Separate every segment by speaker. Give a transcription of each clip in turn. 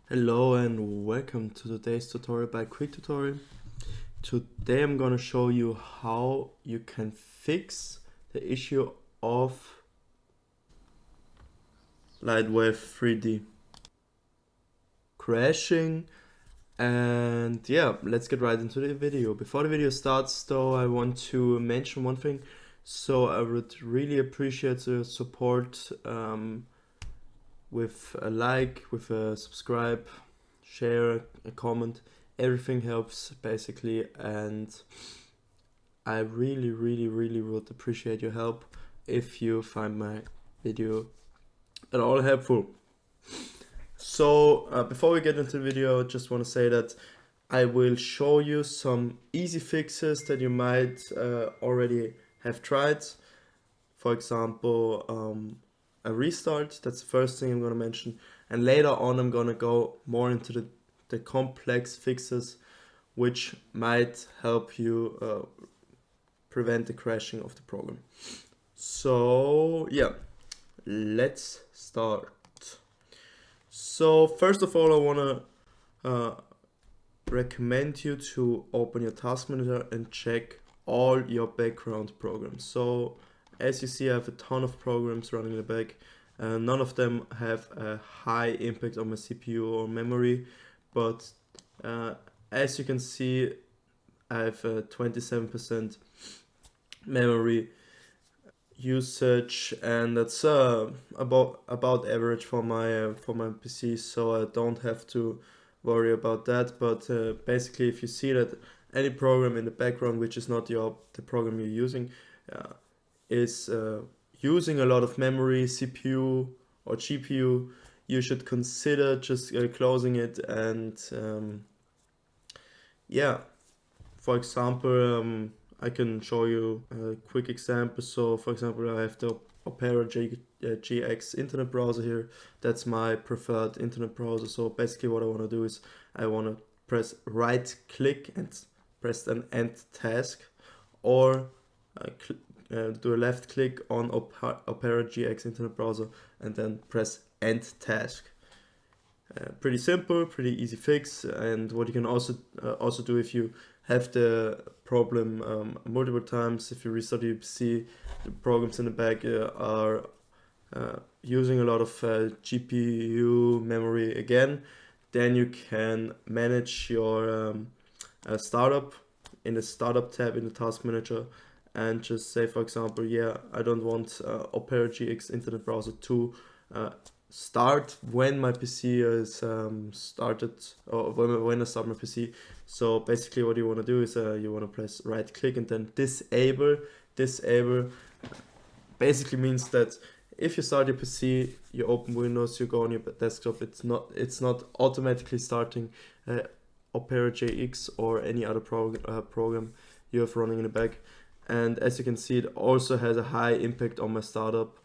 Speaker 1: Hello and welcome to today's tutorial by Quick Tutorial. Today I'm gonna show you how you can fix the issue of Lightwave 3D crashing. And yeah, let's get right into the video. Before the video starts though, I want to mention one thing. So I would really appreciate the support with a like, with a subscribe, share, a comment. Everything helps basically, and I really would appreciate your help if you find my video at all helpful. So before we get into the video, I just want to say that I will show you some easy fixes that you might already have tried. For example, a restart. That's the first thing I'm going to mention, and later on I'm going to go more into the complex fixes which might help you prevent the crashing of the program. So yeah, let's start. So first of all, I want to recommend you to open your task manager and check all your background programs. So as you see, I have a ton of programs running in the back. None of them have a high impact on my CPU or memory, but as you can see, I have a 27% memory usage, and that's about average for my PC, so I don't have to worry about that. But basically, if you see that any program in the background which is not the program you're using is using a lot of memory, CPU or GPU, you should consider just closing it. And yeah, for example, I can show you a quick example. So for example, I have the Opera GX internet browser here. That's my preferred internet browser. So basically what I want to do is I want to press right click and press an end task, or do a left click on Opera GX internet browser and then press end task. Pretty simple, pretty easy fix. And what you can also do if you have the problem multiple times, if you restart your PC, the programs in the back are using a lot of GPU memory again, then you can manage your startup in the startup tab in the task manager, and just say, for example, yeah, I don't want Opera GX internet browser to start when my PC is started, or when I start my PC. So basically what you want to do is you want to press right click and then disable. Basically means that if you start your PC, you open Windows, you go on your desktop, it's not automatically starting Opera GX or any other program you have running in the back. And as you can see, it also has a high impact on my startup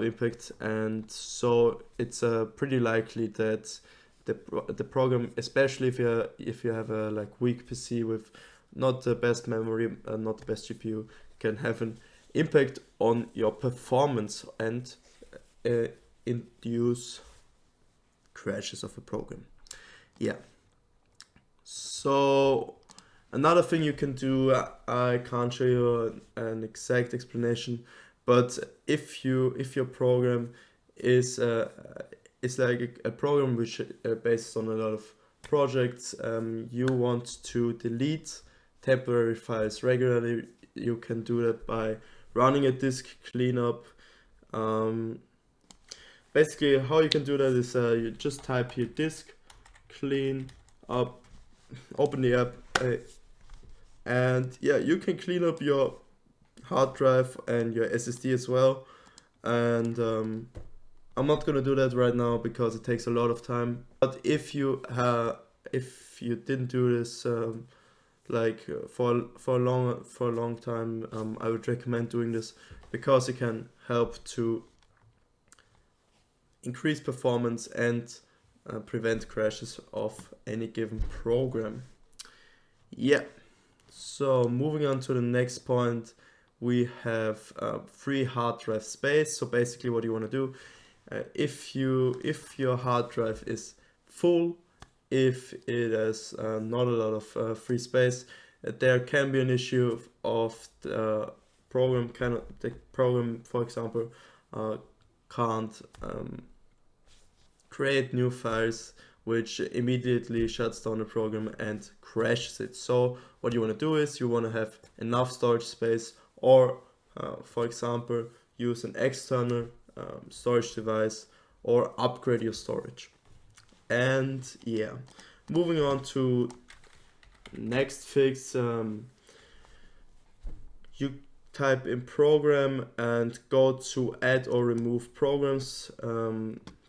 Speaker 1: impact, and so it's pretty likely that the program, especially if you have a weak PC with not the best memory, not the best GPU, can have an impact on your performance and induce crashes of a program. Yeah. So another thing you can do, I can't show you an exact explanation, but if your program is like a program which based on a lot of projects, you want to delete temporary files regularly, you can do that by running a disk cleanup. Basically, how you can do that is you just type here disk clean up, open the app, and yeah, you can clean up your hard drive and your SSD as well. And I'm not gonna do that right now because it takes a lot of time. But if you didn't do this for a long time, I would recommend doing this because it can help to increase performance and prevent crashes of any given program. Yeah. So moving on to the next point, we have free hard drive space. So basically what you want to do, if your hard drive is full, if it has not a lot of free space. There can be an issue of the program for example, can't create new files, which immediately shuts down the program and crashes it. So what you want to do is you want to have enough storage space, or for example, use an external storage device, or upgrade your storage. And yeah, moving on to next fix, you type in program and go to add or remove programs.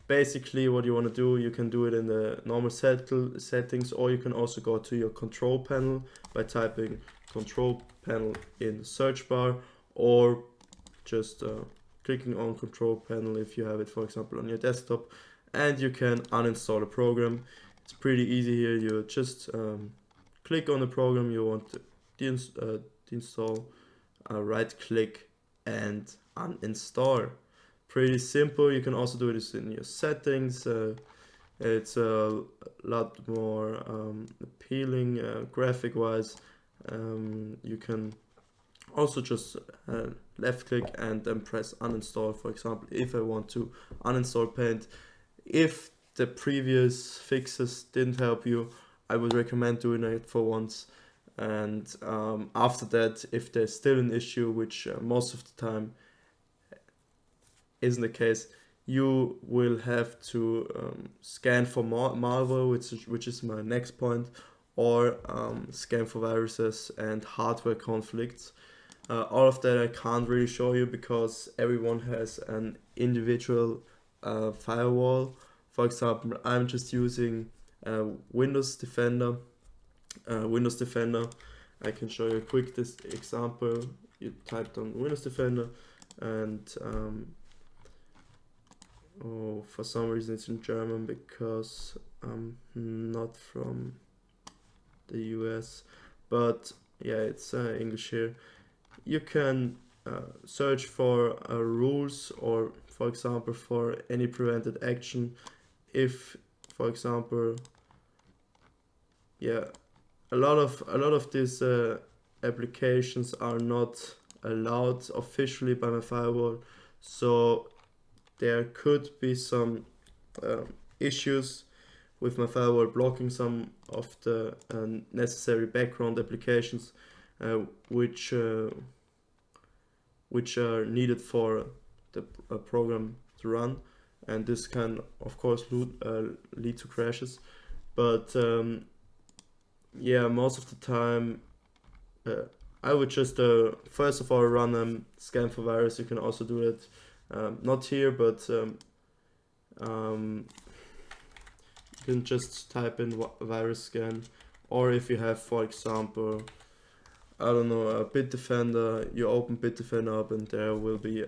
Speaker 1: Basically what you want to do, you can do it in the normal settings, or you can also go to your control panel by typing control panel in the search bar, or just clicking on control panel if you have it, for example, on your desktop, and you can uninstall a program. It's pretty easy here. You just click on the program you want to deinstall, right click and uninstall. Pretty simple. You can also do this in your settings. It's a lot more appealing graphic wise. You can also just left click and then press uninstall. For example, if I want to uninstall Paint, if the previous fixes didn't help you, I would recommend doing it for once. And after that, if there's still an issue, which most of the time isn't the case, you will have to scan for malware, which is my next point, or scan for viruses and hardware conflicts. All of that I can't really show you because everyone has an individual firewall. For example, I'm just using Windows Defender. I can show you a quick example. You typed on Windows Defender, and for some reason it's in German because I'm not from the US, but yeah, it's English here. You can search for rules, or for example for any prevented action. If, for example, yeah, a lot of these applications are not allowed officially by my firewall, so there could be some issues with my firewall blocking some of the necessary background applications which are needed for the program to run, and this can of course lead to crashes. But yeah, most of the time I would just first of all run scan for virus. You can also do it not here, but you can just type in virus scan, or if you have, for example, I don't know, a Bitdefender, you open Bitdefender up and there will be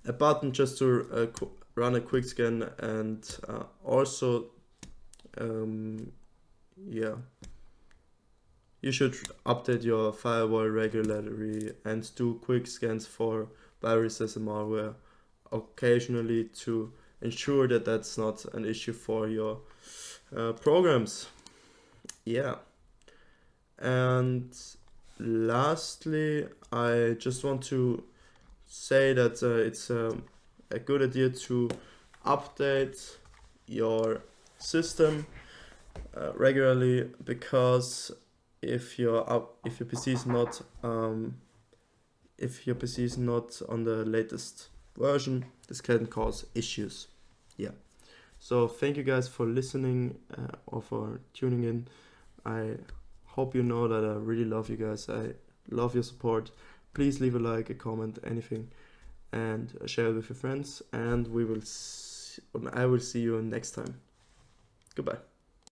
Speaker 1: a button just to run a quick scan. And also yeah, you should update your firewall regularly and do quick scans for viruses and malware occasionally to ensure that that's not an issue for your programs. Yeah. And lastly, I just want to say that it's a good idea to update your system regularly, because if your PC is not on the latest version, this can cause issues. Yeah. So thank you guys for listening or for tuning in. I hope you know that I really love you guys. I love your support. Please leave a like, a comment, anything, and share it with your friends. And I will see you next time. Goodbye.